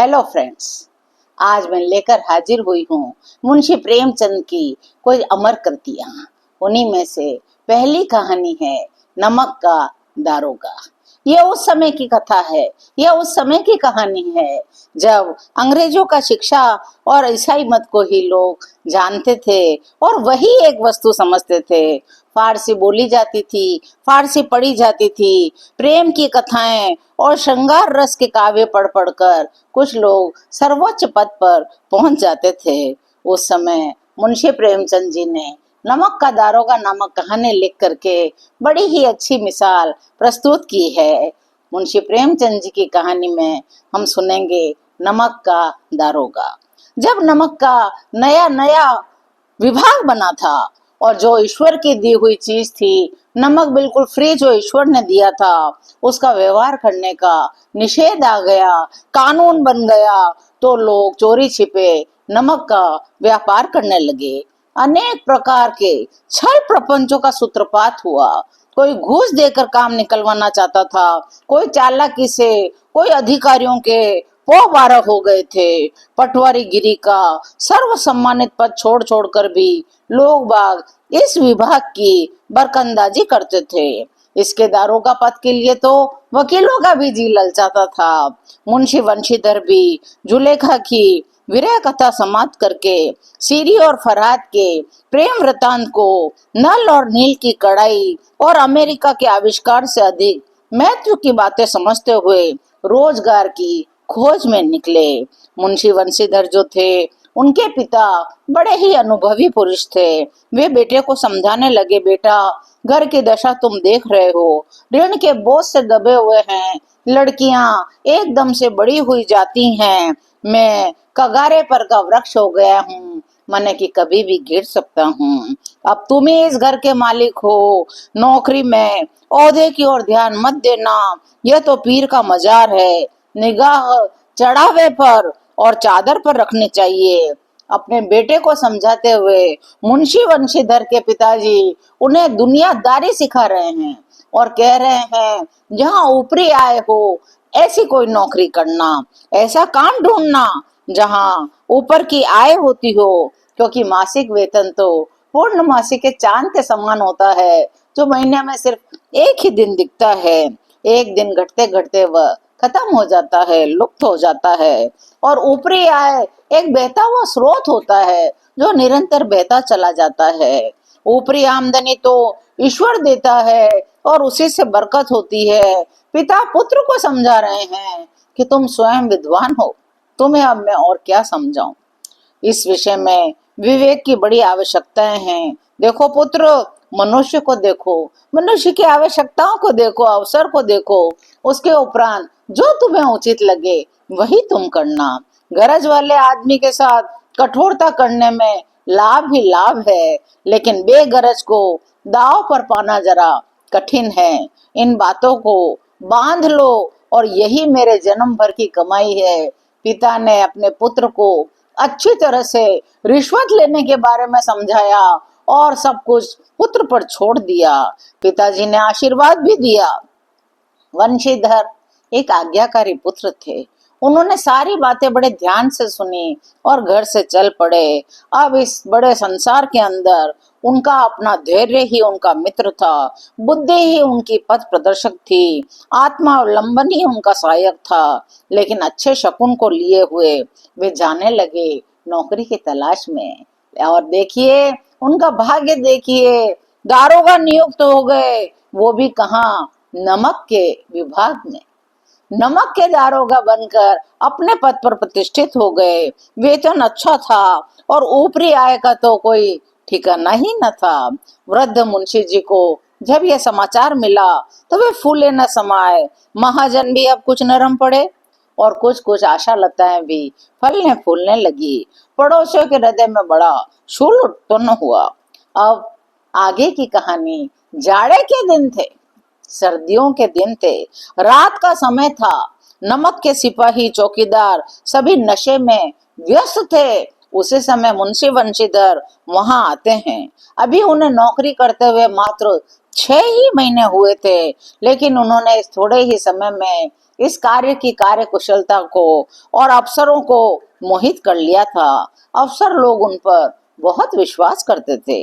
Hello friends, आज मैं लेकर हाजिर हुई हूँ मुंशी प्रेमचंद की कोई अमर कृतियां। उन्हीं में से पहली कहानी है नमक का दारोगा। यह उस समय की कथा है, यह उस समय की कहानी है जब अंग्रेजों का शिक्षा और ईसाई मत को ही लोग जानते थे और वही एक वस्तु समझते थे। फारसी बोली जाती थी, फारसी पढ़ी जाती थी, प्रेम की कथाएं और श्रृंगार रस के काव्य पढ़ पढ़कर कुछ लोग सर्वोच्च पद पर पहुंच जाते थे। उस समय मुंशी प्रेमचंद जी ने नमक का दारोगा नामक कहानी लिख करके बड़ी ही अच्छी मिसाल प्रस्तुत की है। मुंशी प्रेमचंद जी की कहानी में हम सुनेंगे नमक का दारोगा। जब नमक का नया नया विभाग बना था और जो ईश्वर की दी हुई चीज थी, नमक बिल्कुल फ्री जो ईश्वर ने दिया था, उसका व्यवहार करने का निषेध आ गया, कानून बन गया, तो लोग चोरी छिपे नमक का व्यापार करने लगे। अनेक प्रकार के छल प्रपंचों का सूत्रपात हुआ। कोई घूस देकर काम निकलवाना चाहता था, कोई चालाकी से, कोई अधिकारियों के पौ बारह हो गए थे। पटवारी गिरी का सर्व सम्मानित पद छोड़ छोड़ कर भी लोग बाग इस विभाग की बरकंदाजी करते थे। इसके दारोगा पद के लिए तो वकीलों का भी जी ललचाता था। मुंशी वंशीधर भी जुलेखा की विरह कथा समाप्त करके सीरी और फरहाद के प्रेम वृतांत को नल और नील की कढ़ाई और अमेरिका के आविष्कार से अधिक महत्व की बातें समझते हुए रोजगार की खोज में निकले। मुंशी वंशीधर जो थे, उनके पिता बड़े ही अनुभवी पुरुष थे। वे बेटे को समझाने लगे, बेटा घर की दशा तुम देख रहे हो, ऋण के बोझ से दबे हुए हैं, लड़कियां एकदम से बड़ी हुई जाती हैं, मैं कगारे पर का वृक्ष हो गया हूँ, माने कि कभी भी गिर सकता हूँ। अब तुम ही इस घर के मालिक हो, नौकरी में ओहदे की ओर ध्यान मत देना, यह तो पीर का मजार है, निगाह चढ़ावे पर और चादर पर रखनी चाहिए। अपने बेटे को समझाते हुए मुंशी वंशीधर के पिताजी उन्हें दुनियादारी सिखा रहे हैं और कह रहे हैं, जहाँ ऊपरी आय हो ऐसी कोई नौकरी करना, ऐसा काम ढूंढना जहाँ ऊपर की आय होती हो, क्योंकि मासिक वेतन तो पूर्णमासी के चांद के समान होता है, जो महीने में सिर्फ एक ही दिन दिखता है। एक दिन घटते घटते वह खत्म हो जाता है, लुप्त हो जाता है। और ऊपरी आय एक बहता हुआ स्रोत होता है जो निरंतर बहता चला जाता है। ऊपरी आमदनी तो ईश्वर देता है और उसी से बरकत होती है। पिता पुत्र को समझा रहे हैं कि तुम स्वयं विद्वान हो, तुम्हें अब मैं और क्या समझाऊं। इस विषय में विवेक की बड़ी आवश्यकताएं हैं। देखो पुत्र, मनुष्य को देखो, मनुष्य की आवश्यकताओं को देखो, अवसर को देखो, उसके उपरांत जो तुम्हें उचित लगे वही तुम करना। गरज वाले आदमी के साथ कठोरता करने में लाभ ही लाभ है, लेकिन बेगरज को दांव पर पाना जरा कठिन है। इन बातों को बांध लो और यही मेरे जन्म भर की कमाई है। पिता ने अपने पुत्र को अच्छी तरह से रिश्वत लेने के बारे में समझाया और सब कुछ पुत्र पर छोड़ दिया। पिताजी ने आशीर्वाद भी दिया। वंशीधर एक आज्ञाकारी पुत्र थे। उन्होंने सारी बातें बड़े ध्यान से सुनी और घर से चल पड़े। अब इस बड़े संसार के अंदर उनका अपना धैर्य ही उनका मित्र था, बुद्धि ही उनकी पथ प्रदर्शक थी, आत्मावलंबन ही उनका सहायक था। लेकिन अच्छे शकुन को लिए हुए वे जाने लगे नौकरी की तलाश में। और देखिए उनका भाग्य, देखिए दारोगा नियुक्त हो गए, वो भी कहाँ, नमक के विभाग में। नमक के दारोगा बनकर अपने पद पर प्रतिष्ठित हो गए। वेतन अच्छा था और ऊपरी आय का तो कोई ठिकाना ही न था। वृद्ध मुंशी जी को जब यह समाचार मिला तो वे फूले न समाये। महाजन भी अब कुछ नरम पड़े और कुछ कुछ आशा लताएं भी फलने फूलने लगी। पड़ोसियों के हृदय में बड़ा शूल उत्पन्न हुआ। अब आगे की कहानी। जाड़े के दिन थे, सर्दियों के दिन थे, रात का समय था। नमक के सिपाही चौकीदार सभी नशे में व्यस्त थे। उसी समय मुंशी वंशीधर वहां आते हैं। अभी उन्हें नौकरी करते हुए मात्र 6 ही महीने हुए थे, लेकिन उन्होंने इस थोड़े ही समय में इस कार्य की कार्य कुशलता को और अफसरों को मोहित कर लिया था। अफसर लोग उन पर बहुत विश्वास करते थे।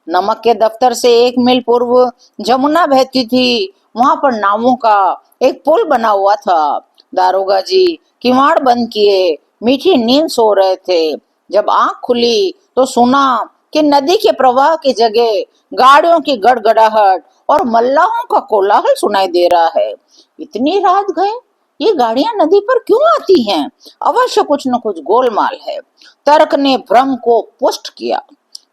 नमक के दफ्तर से 1 मील पूर्व जमुना बहती थी। वहां पर नावों का एक पुल बना हुआ था। दारोगा जी किवाड़ बंद किए मीठी नींद सो रहे थे। जब आंख खुली तो सुना कि नदी के प्रवाह की जगह गाड़ियों की गड़गड़ाहट और मल्लाहों का कोलाहल सुनाई दे रहा है। इतनी रात गए, ये गाड़ियां नदी पर क्यों आती हैं? अवश्य कुछ न कुछ गोलमाल है। तर्क ने भ्रम को पुष्ट किया।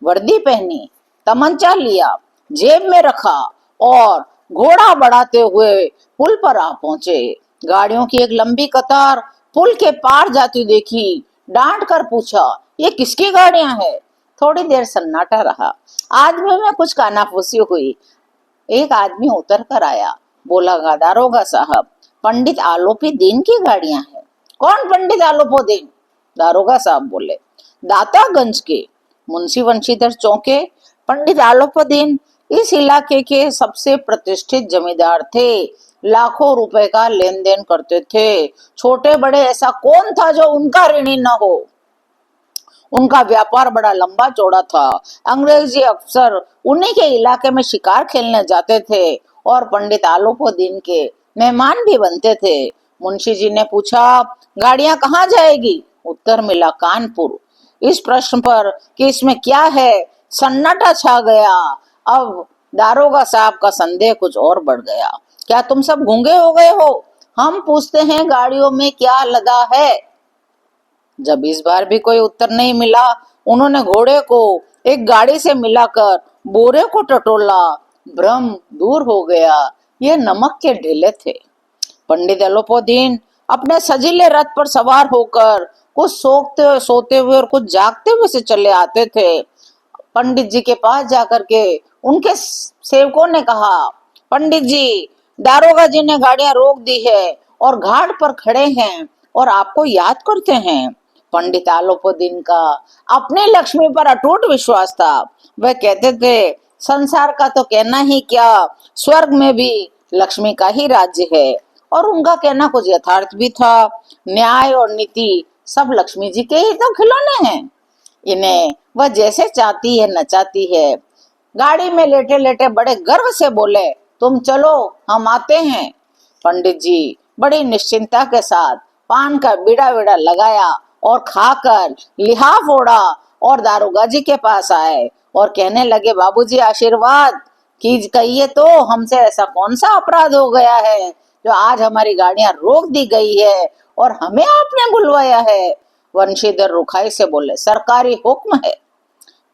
वर्दी पहनी, तमंचा लिया, जेब में रखा और घोड़ा बढ़ाते हुए पुल पर आ पहुंचे। गाड़ियों की एक लंबी कतार पुल के पार जाती देखी। डांट कर पूछा, ये किसकी गाड़ियां हैं? थोड़ी देर सन्नाटा रहा। आदमी में कुछ कानाफूसी हुई। एक आदमी उतर कर आया, बोला, दारोगा साहब, पंडित आलोपी दीन की गाड़ियां हैं। कौन पंडित आलोपोदीन? दारोगा साहब बोले, दातागंज के। मुंशी वंशीधर चौंके। पंडित आलोपोदीन इस इलाके के सबसे प्रतिष्ठित जमींदार थे। लाखों रुपए का लेन देन करते थे। छोटे बड़े ऐसा कौन था जो उनका ऋणी न हो? उनका व्यापार बड़ा लंबा चौड़ा था। अंग्रेजी अफसर उन्हीं के इलाके में शिकार खेलने जाते थे और पंडित आलोपोदीन के मेहमान भी बनते थे। मुंशी जी ने पूछा, गाड़ियां कहाँ जाएगी? उत्तर मिला, कानपुर। इस प्रश्न पर कि इसमें क्या है, सन्नाटा छा गया। अब दारोगा साहब का संदेह कुछ और बढ़ गया। क्या तुम सब गूंगे हो गए हो? हम पूछते हैं गाड़ियों में क्या लदा है? जब इस बार भी कोई उत्तर नहीं मिला, उन्होंने घोड़े को एक गाड़ी से मिलाकर बोरे को टटोला। भ्रम दूर हो गया। ये नमक के ढेले थे। पंडित अलोपोदीन अपने सजीले रथ पर सवार होकर कुछ सोते हुए और कुछ जागते हुए से चले आते थे। पंडित जी के पास जाकर के उनके सेवकों ने कहा, पंडित जी, दारोगा जी ने गाड़ियां रोक दी है और घाट पर खड़े हैं और आपको याद करते हैं। पंडित आलोपोदीन का अपने लक्ष्मी पर अटूट विश्वास था। वह कहते थे, संसार का तो कहना ही क्या, स्वर्ग में भी लक्ष्मी का ही राज्य है। और उनका कहना कुछ यथार्थ भी था। न्याय और नीति सब लक्ष्मी जी के ही तो खिलौने हैं। इन्हें वह जैसे चाहती है नचाती है। गाड़ी में लेटे लेटे बड़े गर्व से बोले, तुम चलो, हम आते हैं। पंडित जी बड़ी निश्चिंता के साथ पान का बीड़ा बीड़ा लगाया और खाकर लिहाफ ओढ़ा और दारोगा जी के पास आए और कहने लगे, बाबूजी आशीर्वाद कहिए तो, हमसे ऐसा कौन सा अपराध हो गया है जो आज हमारी गाड़ियां रोक दी गई है और हमें आपने बुलवाया है? वंशीधर रुखाई से बोले, सरकारी हुक्म है।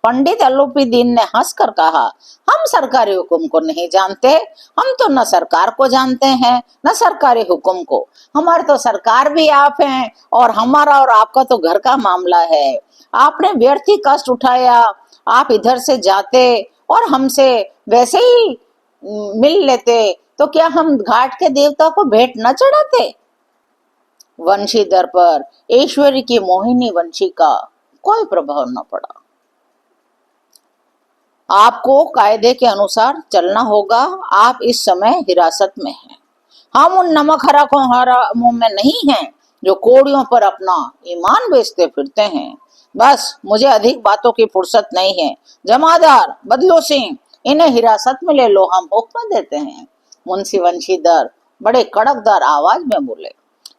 पंडित आलोपीदीन ने हंसकर कहा, हम सरकारी हुक्म को नहीं जानते। हम तो न सरकार को जानते हैं न सरकारी हुक्म को। हमारे तो सरकार भी आप हैं और हमारा और आपका तो घर का मामला है। आपने व्यर्थ ही कष्ट उठाया। आप इधर से जाते और हमसे वैसे ही मिल लेते तो क्या हम घाट के देवता को भेंट न चढ़ाते? वंशीधर पर ईश्वरी की मोहिनी वंशी का कोई प्रभाव न पड़ा। आपको कायदे के अनुसार चलना होगा। आप इस समय हिरासत में हैं। हम उन नमक हरामों में नहीं हैं जो कोड़ियों पर अपना ईमान बेचते फिरते हैं। बस मुझे अधिक बातों की फुर्सत नहीं है। जमादार बदलो सिंह, इन्हें हिरासत में ले लो, हम हुक्म देते हैं। मुंशी वंशीधर बड़े कड़कदार आवाज में बोले।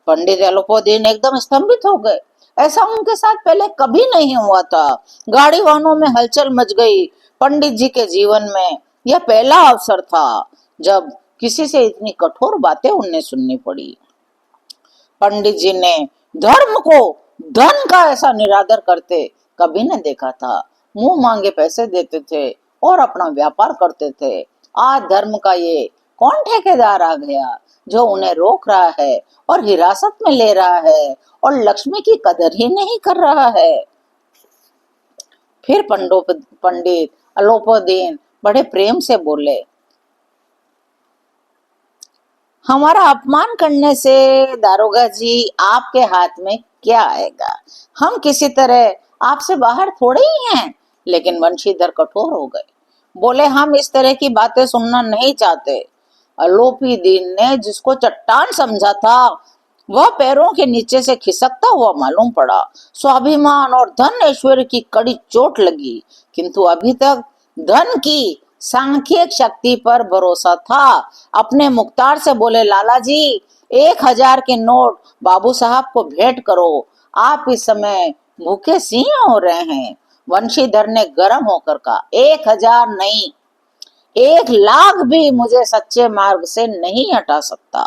पंडित अलोपोदीन एकदम स्तंभित हो गए। ऐसा उनके साथ पहले कभी नहीं हुआ था। गाड़ी वाहनों में हलचल मच गई। पंडित जी के जीवन में यह पहला अवसर था जब किसी से इतनी कठोर बातें उन्हें सुननी पड़ी। पंडित जी ने धर्म को धन का ऐसा निरादर करते कभी न देखा था। मुंह मांगे पैसे देते थे और अपना व्यापार करते थे। आज धर्म का ये कौन ठेकेदार आ गया जो उन्हें रोक रहा है और हिरासत में ले रहा है और लक्ष्मी की कदर ही नहीं कर रहा है। फिर पंडित अलोपोदीन बड़े प्रेम से बोले, हमारा अपमान करने से दारोगा जी आपके हाथ में क्या आएगा? हम किसी तरह आपसे बाहर थोड़े ही हैं। लेकिन वंशीधर कठोर हो गए। बोले, हम इस तरह की बातें सुनना नहीं चाहते। अलोपी दीन ने जिसको चट्टान समझा था वह पैरों के नीचे से खिसकता हुआ मालूम पड़ा। स्वाभिमान और धन ऐश्वर्य की कड़ी चोट लगी, किंतु अभी तक धन की सांख्यिक शक्ति पर भरोसा था। अपने मुख्तार से बोले, लाला जी 1,000 के नोट बाबू साहब को भेंट करो, आप इस समय भूखे सिंह हो रहे हैं। वंशीधर ने गर्म होकर कहा, 1,000 नहीं, 1,00,000 भी मुझे सच्चे मार्ग से नहीं हटा सकता।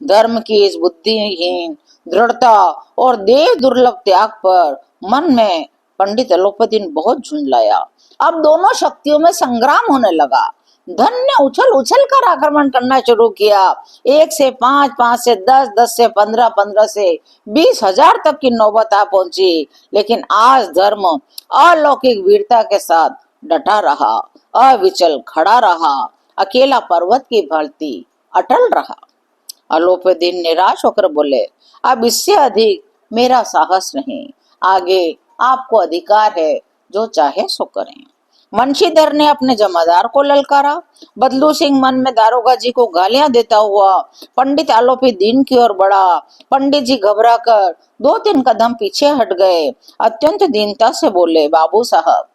धर्म की इस बुद्धिहीन दृढ़ता और देव दुर्लभ त्याग पर मन में पंडित अलोपदीन बहुत झुंझलाया। अब दोनों शक्तियों में संग्राम होने लगा। धन ने उछल उछल कर आक्रमण करना शुरू किया। 1 से 5, 5 से 10, 10 से 15, 15 से 20,000 तक की नौबत आ पहुंची। लेकिन आज धर्म अलौकिक वीरता के साथ डटा रहा, अविचल खड़ा रहा, अकेला पर्वत की भांति अटल रहा। अलोपदीन निराश होकर बोले, अब इससे अधिक मेरा साहस नहीं, आगे आपको अधिकार है, जो चाहे सो करें। वंशीधर ने अपने जमादार को ललकारा। बदलू सिंह मन में दारोगा जी को गालियां देता हुआ पंडित आलोपीदीन की ओर बढ़ा। पंडित जी घबराकर 2-3 कदम पीछे हट गए। अत्यंत दीनता से बोले, बाबू साहब,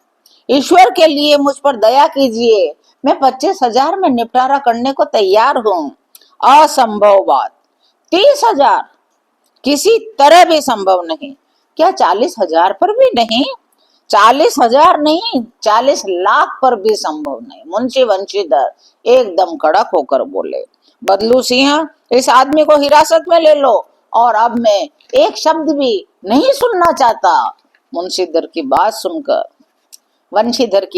ईश्वर के लिए मुझ पर दया कीजिए, मैं 25,000 में निपटारा करने को तैयार हूँ। असंभव बात, 30,000 किसी तरह भी संभव नहीं। क्या 40,000 पर भी नहीं? 40,000 नहीं, 40,00,000 पर भी संभव नहीं। मुंशी वंशीधर एकदम कड़क होकर बोले, बदलू सिंह, इस आदमी को हिरासत में ले लो और अब मैं एक शब्द भी नहीं सुनना चाहता। वंशीधर की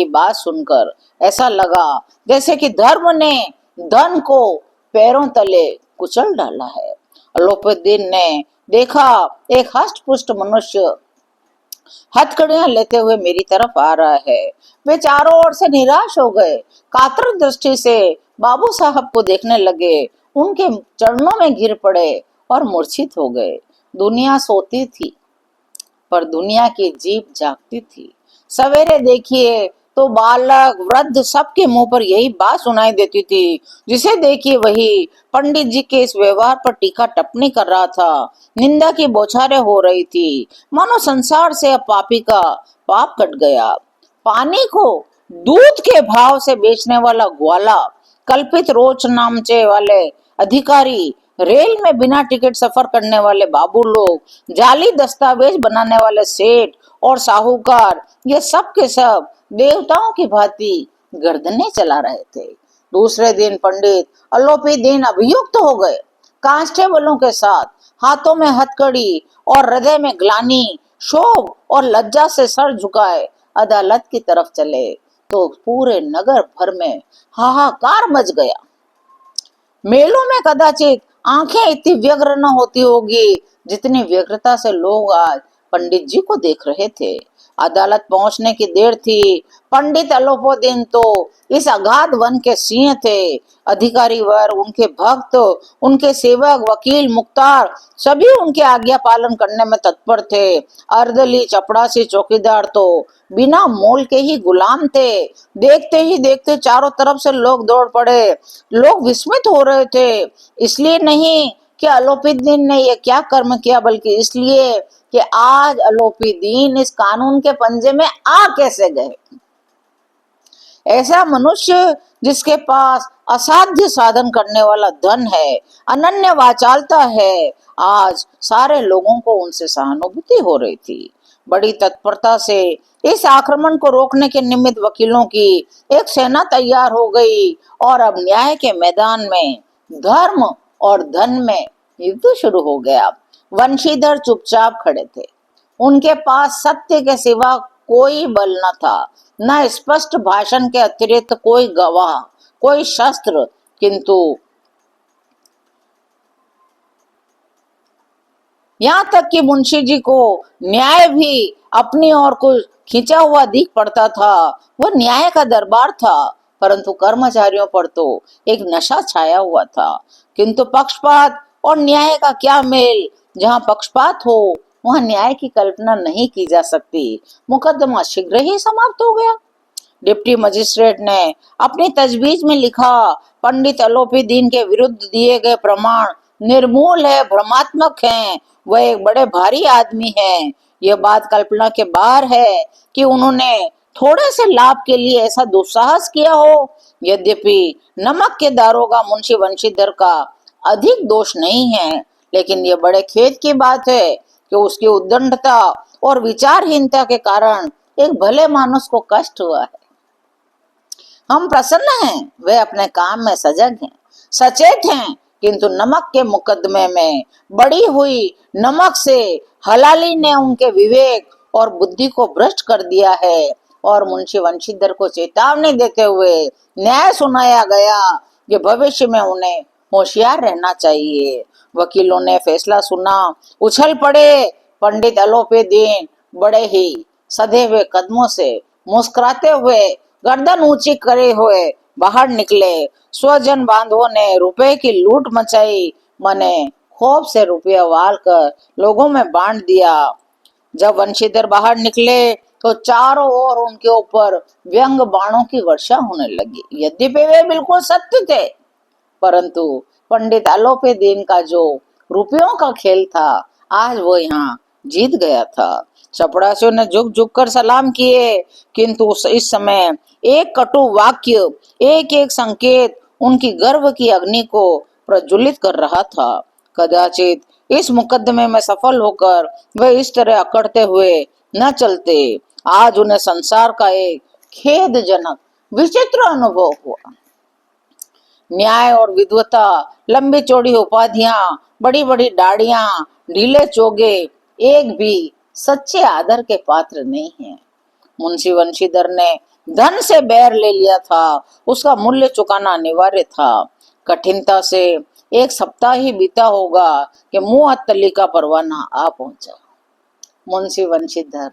बात सुनकर ऐसा लगा जैसे कि धर्म ने धन को पैरों तले कुचल डाला है। अलोपीदीन ने देखा एक हष्ट पुष्ट मनुष्य हथकड़ियां लेते हुए मेरी तरफ आ रहा है। वे चारों ओर से निराश हो गए, कातर दृष्टि से बाबू साहब को देखने लगे, उनके चरणों में गिर पड़े और मूर्छित हो गए। दुनिया सोती थी पर दुनिया की जीभ जागती थी। सवेरे देखिए तो बालक वृद्ध सबके मुंह पर यही बात सुनाई देती थी। जिसे देखिए वही पंडित जी के इस व्यवहार पर टीका टिप्पणी कर रहा था, निंदा की बौछारें हो रही थी। मानो संसार से अब पापी का पाप कट गया। पानी को दूध के भाव से बेचने वाला ग्वाला, कल्पित रोच नामचे वाले अधिकारी, रेल में बिना टिकट सफर करने वाले बाबू लोग, जाली दस्तावेज बनाने वाले सेठ और साहूकार, ये सब के सब देवताओं की भांति गर्दनें चला रहे थे। दूसरे दिन पंडित अलोपीदीन अभियुक्त हो गए। कांस्टेबलों के साथ हाथों में हथकड़ी और हृदय में ग्लानि, शोभ और लज्जा से सर झुकाए अदालत की तरफ चले तो पूरे नगर भर में हाहाकार मच गया। मेलों में कदाचित आंखें इतनी व्यग्र न होती होगी जितनी व्यग्रता से लोग आज पंडित जी को देख रहे थे। अदालत पहुंचने की देर थी। पंडित अलोपीदीन तो इस अगाध वन के सिंह थे। अधिकारी वर्ग, उनके भक्त, उनके सेवक, वकील, मुख्तार सभी उनके आज्ञा पालन करने में तत्पर थे। अर्दली चपड़ासी चौकीदार तो बिना मोल के ही गुलाम थे। देखते ही देखते चारों तरफ से लोग दौड़ पड़े। लोग विस्मित हो रहे थे, इसलिए नहीं कि अलोपीदीन ने यह क्या कर्म किया, बल्कि इसलिए कि आज अलोपीदीन इस कानून के पंजे में आ कैसे गए। ऐसा मनुष्य जिसके पास असाध्य साधन करने वाला धन है, अनन्य वाचालता है, आज सारे लोगों को उनसे सहानुभूति हो रही थी। बड़ी तत्परता से इस आक्रमण को रोकने के निमित्त वकीलों की एक सेना तैयार हो गई और अब न्याय के मैदान में धर्म और धन में युद्ध शुरू हो गया। वंशीधर चुपचाप खड़े थे। उनके पास सत्य के सिवा कोई बल न था, न स्पष्ट भाषण के अतिरिक्त कोई गवाह, कोई शस्त्र। किंतु यहाँ तक कि मुंशी जी को न्याय भी अपनी ओर कुछ खींचा हुआ दिख पड़ता था। वह न्याय का दरबार था, परंतु कर्मचारियों पर तो एक नशा छाया हुआ था। किंतु पक्षपात और न्याय का क्या मेल? जहाँ पक्षपात हो वहाँ न्याय की कल्पना नहीं की जा सकती। मुकदमा शीघ्र ही समाप्त हो गया। डिप्टी मजिस्ट्रेट ने अपनी तजवीज में लिखा, पंडित अलोपीदीन के विरुद्ध दिए गए प्रमाण निर्मूल है, भ्रमात्मक हैं। वह एक बड़े भारी आदमी हैं। यह बात कल्पना के बाहर है कि उन्होंने थोड़े से लाभ के लिए ऐसा दुस्साहस किया हो। यद्यपि नमक के दारोगा मुंशी वंशीधर का अधिक दोष नहीं है, लेकिन यह बड़े खेद की बात है कि उसकी उद्दंडता और विचारहीनता के कारण एक भले मानुस को कष्ट हुआ है। हम प्रसन्न हैं, वे अपने काम में सजग हैं, सचेत हैं, किंतु नमक के मुकदमे में बड़ी हुई नमक से हलाली ने उनके विवेक और बुद्धि को भ्रष्ट कर दिया है। और मुंशी वंशीधर को चेतावनी देते हुए न्याय सुनाया गया कि भविष्य में उन्हें होशियार रहना चाहिए। वकीलों ने फैसला सुना, उछल पड़े। पंडित अलोपीदीन बड़े ही सधे हुए कदमों से मुस्कुराते हुए गर्दन ऊंची करे हुए बाहर निकले। स्वजन बांधवों ने रुपए की लूट मचाई, मने खूब से रुपया वाल कर लोगों में बांट दिया। जब वंशीधर बाहर निकले तो चारों ओर उनके ऊपर व्यंग बाणों की वर्षा होने लगी। यद्यपि वे बिल्कुल सत्य थे, परंतु पंडित अलोपीदीन का जो रुपयों का खेल था, आज वो यहाँ जीत गया था। चपड़ासियों ने झुक झुक कर सलाम किए, किंतु इस समय एक कटु वाक्य, एक एक संकेत उनकी गर्व की अग्नि को प्रज्वलित कर रहा था। कदाचित इस मुकदमे में सफल होकर वे इस तरह अकड़ते हुए न चलते। आज उन्हें संसार का एक खेदजनक विचित्र अनुभव हुआ। न्याय और विद्वता, लंबी चौड़ी उपाधियां, बड़ी बड़ी दाढ़ियां, ढीले चोगे, एक भी सच्चे आदर के पात्र नहीं है। मुंशी वंशीधर ने धन से बैर ले लिया था, उसका मूल्य चुकाना अनिवार्य था। कठिनता से एक सप्ताह ही बीता होगा कि मुंह अत्तली का परवाना आ पहुंचा। मुंशी वंशीधर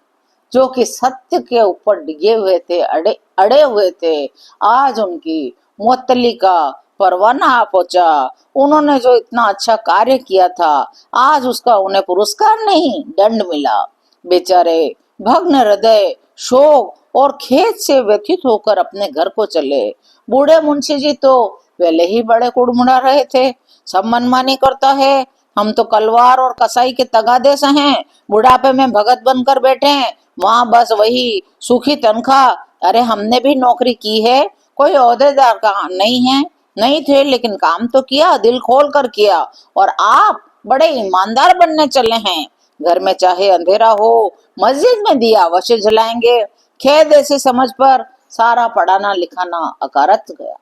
जो कि सत्य के ऊपर डिगे हुए थे, अड़े हुए थे, आज उनकी मुअत्तली का परवाना आ पहुंचा। उन्होंने जो इतना अच्छा कार्य किया था, आज उसका उन्हें पुरस्कार नहीं, दंड मिला। बेचारे भग्न हृदय, शोक और खेद से व्यथित होकर अपने घर को चले। बूढ़े मुंशी जी तो पहले ही बड़े कुड़मुड़ा रहे थे। सब मनमानी करता है, हम तो कलवार और कसाई के तगादे से हैं, बुढ़ापे में भगत बनकर बैठे हैं, वहां बस वही सूखी तनख्वाह। अरे हमने भी नौकरी की है, कोई ओहदेदार का नहीं है, नहीं थे, लेकिन काम तो किया, दिल खोल कर किया। और आप बड़े ईमानदार बनने चले हैं। घर में चाहे अंधेरा हो, मस्जिद में दिया अवश्य जलाएंगे। खेद ऐसी समझ पर सारा पढ़ाना लिखाना अकारत गया।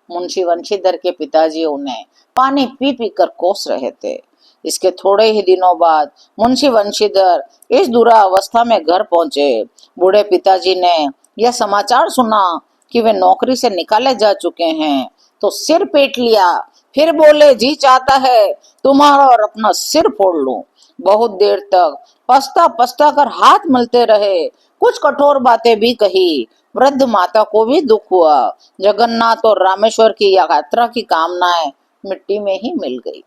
मुंशी वंशीधर के पिताजी उन्हें पानी पी पी कर कोस रहे थे। इसके थोड़े ही दिनों बाद मुंशी वंशीधर इस दुरावस्था में घर पहुंचे। बूढ़े पिताजी ने यह समाचार सुना कि वे नौकरी से निकाले जा चुके हैं तो सिर पीट लिया। फिर बोले, जी चाहता है तुम्हारा और अपना सिर फोड़ लूं। बहुत देर तक पछता पछता कर हाथ मलते रहे, कुछ कठोर बातें भी कही। वृद्ध माता को भी दुख हुआ। जगन्नाथ और रामेश्वर की यात्रा की कामनाएं मिट्टी में ही मिल गई।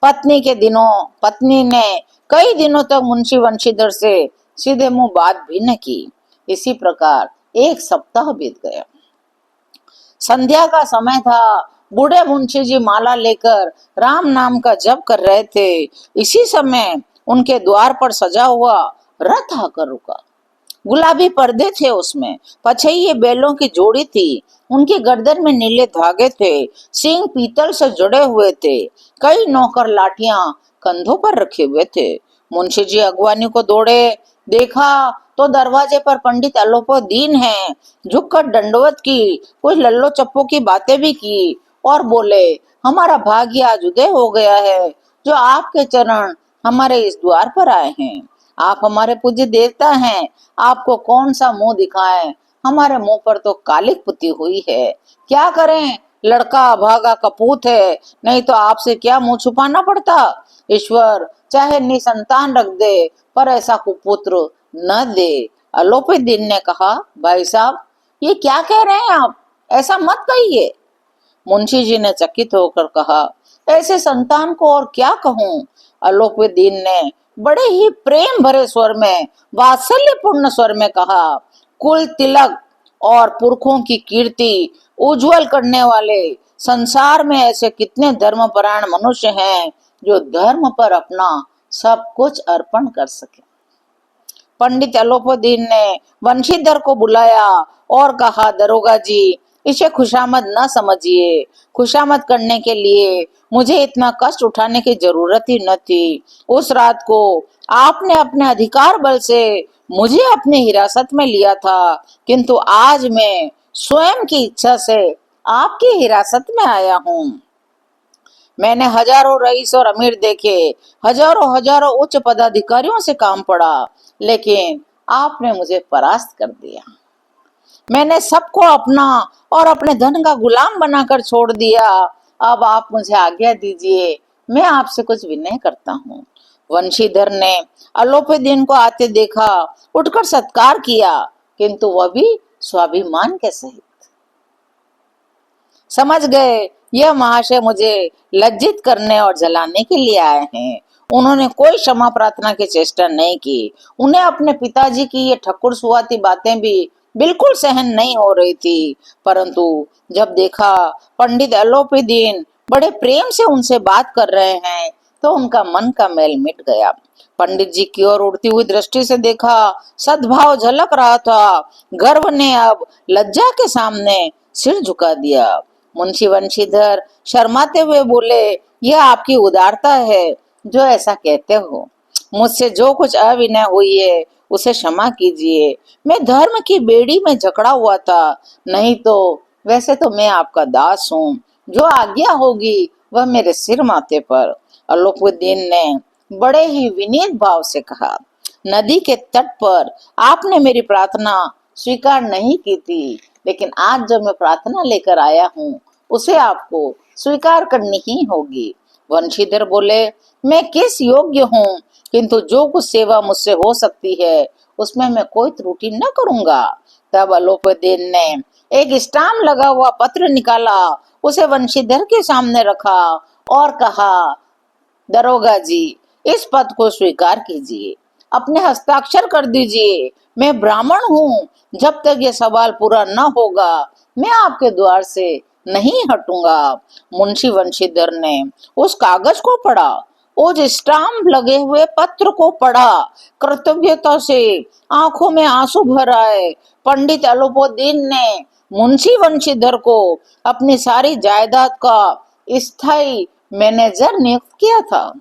पत्नी ने कई दिनों तक मुंशी वंशीधर से सीधे मुंह बात भी न की। इसी प्रकार एक सप्ताह बीत गया। संध्या का समय था। बूढ़े मुंशी जी माला लेकर राम नाम का जप कर रहे थे। इसी समय उनके द्वार पर सजा हुआ रथ आकर रुका। गुलाबी पर्दे थे उसमें, पछैये बैलों की जोड़ी थी, उनकी गर्दन में नीले धागे थे, सींग पीतल से जुड़े हुए थे, कई नौकर लाठियां कंधों पर रखे हुए थे। मुंशी जी अगवानी को दौड़े, देखा तो दरवाजे पर पंडित अलोपीदीन हैं। झुककर दंडवत की, कुछ लल्लो चप्पो की बातें भी की और बोले, हमारा भाग्य आज उदय हो गया है जो आपके चरण हमारे इस द्वार पर आए हैं। आप हमारे पूज्य देवता हैं, आपको कौन सा मुंह दिखाएं, हमारे मुंह पर तो कालिक पुती हुई है। क्या करें, लड़का अभागा कपूत है, नहीं तो आपसे क्या मुंह छुपाना पड़ता। ईश्वर चाहे निसंतान रख दे, पर ऐसा कुपुत्र न दे। अलोपीदीन ने कहा, भाई साहब ये क्या कह रहे हैं आप, ऐसा मत कहिए। मुंशी जी ने चकित होकर कहा, ऐसे संतान को और क्या कहूं। अलोपीदीन ने बड़े ही प्रेम भरे स्वर में, वात्सल्यपूर्ण स्वर में कहा, कुल तिलक और पुरखों की कीर्ति उज्जवल करने वाले संसार में ऐसे कितने धर्मपरायण मनुष्य हैं जो धर्म पर अपना सब कुछ अर्पण कर सके। पंडित अलोपदीन ने वंशीधर को बुलाया और कहा, दरोगा जी, इसे खुशामद न समझिए। खुशामद करने के लिए मुझे इतना कष्ट उठाने की जरूरत ही न थी। उस रात को आपने अपने अधिकार बल से मुझे अपनी हिरासत में लिया था, किंतु आज मैं स्वयं की इच्छा से आपकी हिरासत में आया हूँ। मैंने हजारों रईस और अमीर देखे, हजारों हजारों उच्च पदाधिकारियों से काम पड़ा, लेकिन आपने मुझे परास्त कर दिया। मैंने सबको अपना और अपने धन का गुलाम बनाकर छोड़ दिया। अब आप मुझे आज्ञा दीजिए, मैं आपसे कुछ विनय करता हूँ। वंशीधर ने अलोपीदीन को आते देखा, उठकर सत्कार किया, किंतु वह भी स्वाभिमान के सहित। समझ गए यह महाशय मुझे लज्जित करने और जलाने के लिए आए हैं। उन्होंने कोई क्षमा प्रार्थना की चेष्टा नहीं की। उन्हें अपने पिताजी की ये ठकुर सुहाती बातें भी बिल्कुल सहन नहीं हो रही थी, परंतु जब देखा पंडित अलोपीदीन बड़े प्रेम से उनसे बात कर रहे हैं तो उनका मन का मैल मिट गया। पंडित जी की ओर उड़ती हुई दृष्टि से देखा, सद्भाव झलक रहा था। गर्व ने अब लज्जा के सामने सिर झुका दिया। मुंशी वंशीधर शर्माते हुए बोले, यह आपकी उदारता है जो ऐसा कहते हो। मुझसे जो कुछ अविनय हुई है उसे क्षमा कीजिए। मैं धर्म की बेड़ी में जकड़ा हुआ था, नहीं तो वैसे तो मैं आपका दास हूँ। जो आज्ञा होगी वह मेरे सिर माथे पर। अलोपीदीन ने बड़े ही विनीत भाव से कहा, नदी के तट पर आपने मेरी प्रार्थना स्वीकार नहीं की थी, लेकिन आज जब मैं प्रार्थना लेकर आया हूँ उसे आपको स्वीकार करनी ही होगी। वंशीधर बोले, मैं किस योग्य हूँ, किंतु जो कुछ सेवा मुझसे हो सकती है उसमें मैं कोई त्रुटि न करूंगा। तब अलोपीदीन ने एक स्टाम्प लगा हुआ पत्र निकाला, उसे वंशीधर के सामने रखा और कहा, दरोगा जी, इस पद को स्वीकार कीजिए, अपने हस्ताक्षर कर दीजिए। मैं ब्राह्मण हूँ, जब तक ये सवाल पूरा न होगा मैं आपके द्वार से नहीं हटूंगा। मुंशी वंशीधर ने उस कागज को पढ़ा, उस स्टाम्प लगे हुए पत्र को पढ़ा। कर्तव्यता से आंखों में आंसू भर आए। पंडित अलोपीदीन ने मुंशी वंशीधर को अपनी सारी जायदाद का स्थायी मैनेजर नियुक्त किया था।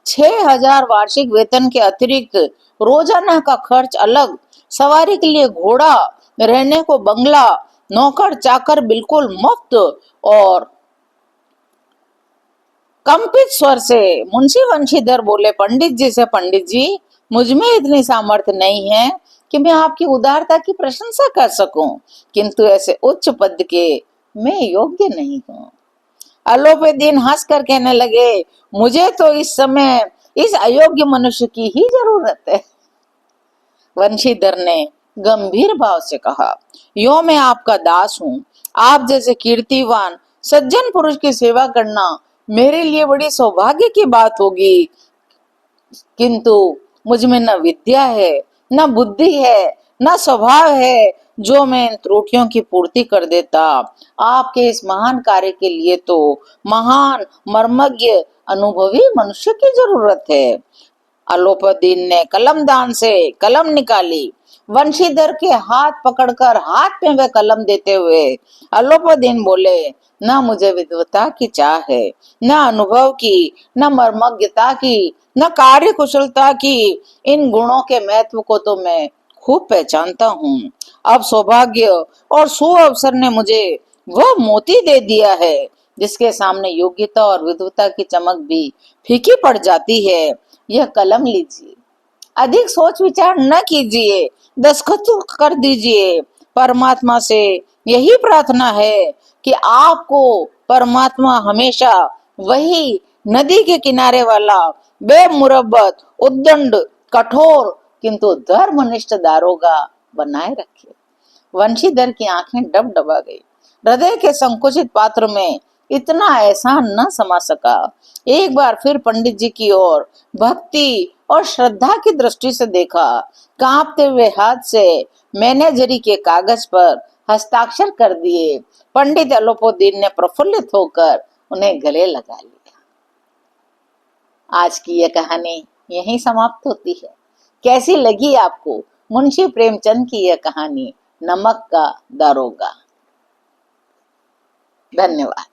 6,000 वार्षिक वेतन के अतिरिक्त रोजाना का खर्च अलग, सवारी के लिए घोड़ा, रहने को बंगला, नौकर चाकर बिल्कुल मुफ्त। और कंपित स्वर से मुंशी वंशीधर बोले पंडित जी से, पंडित जी, मुझ में इतनी सामर्थ्य नहीं है कि मैं आपकी उदारता की प्रशंसा कर सकूं, किंतु ऐसे उच्च पद के मैं योग्य नहीं हूँ। अलोपीदीन हंस कर कहने लगे, मुझे तो इस समय इस अयोग्य मनुष्य की ही जरूरत है। वंशीधर ने गंभीर भाव से कहा, यो मैं आपका दास हूँ। आप जैसे कीर्तिवान सज्जन पुरुष की सेवा करना मेरे लिए बड़ी सौभाग्य की बात होगी, किंतु मुझ में न विद्या है, न बुद्धि है, न स्वभाव है जो मैं इन त्रुटियों की पूर्ति कर देता। आपके इस महान कार्य के लिए तो महान मर्मज्ञ अनुभवी मनुष्य की जरूरत है। अलोपीदीन ने कलमदान से कलम निकाली। वंशीधर के हाथ पकड़कर हाथ में वह कलम देते हुए अलोपीदीन बोले, न मुझे विद्वता की चाह है, न अनुभव की, न मर्मज्ञता की, न कार्य कुशलता की। इन गुणों के महत्व को तो मैं खूब पहचानता हूँ। अब सौभाग्य और सुअवसर ने मुझे वह मोती दे दिया है जिसके सामने योग्यता और विद्वता की चमक भी फीकी पड़ जाती है। यह कलम लीजिए, अधिक सोच विचार न कीजिए, दस्तखत कर दीजिए। परमात्मा से यही प्रार्थना है कि आपको परमात्मा हमेशा वही नदी के किनारे वाला बेमुरब्बत, उद्दंड, कठोर किंतु धर्मनिष्ठ दारोगा बनाए रखे। वंशीधर की आंखें डबडबा गई। हृदय के संकुचित पात्र में इतना एहसान न समा सका। एक बार फिर पंडित जी की ओर भक्ति और श्रद्धा की दृष्टि से देखा। कांपते हुए हाथ से मैनेजरी के कागज पर हस्ताक्षर कर दिए। पंडित अलोपुद्दीन ने प्रफुल्लित होकर उन्हें गले लगा लिया। आज की यह कहानी यहीं समाप्त होती है। कैसी लगी आपको मुंशी प्रेमचंद की यह कहानी नमक का दारोगा? धन्यवाद।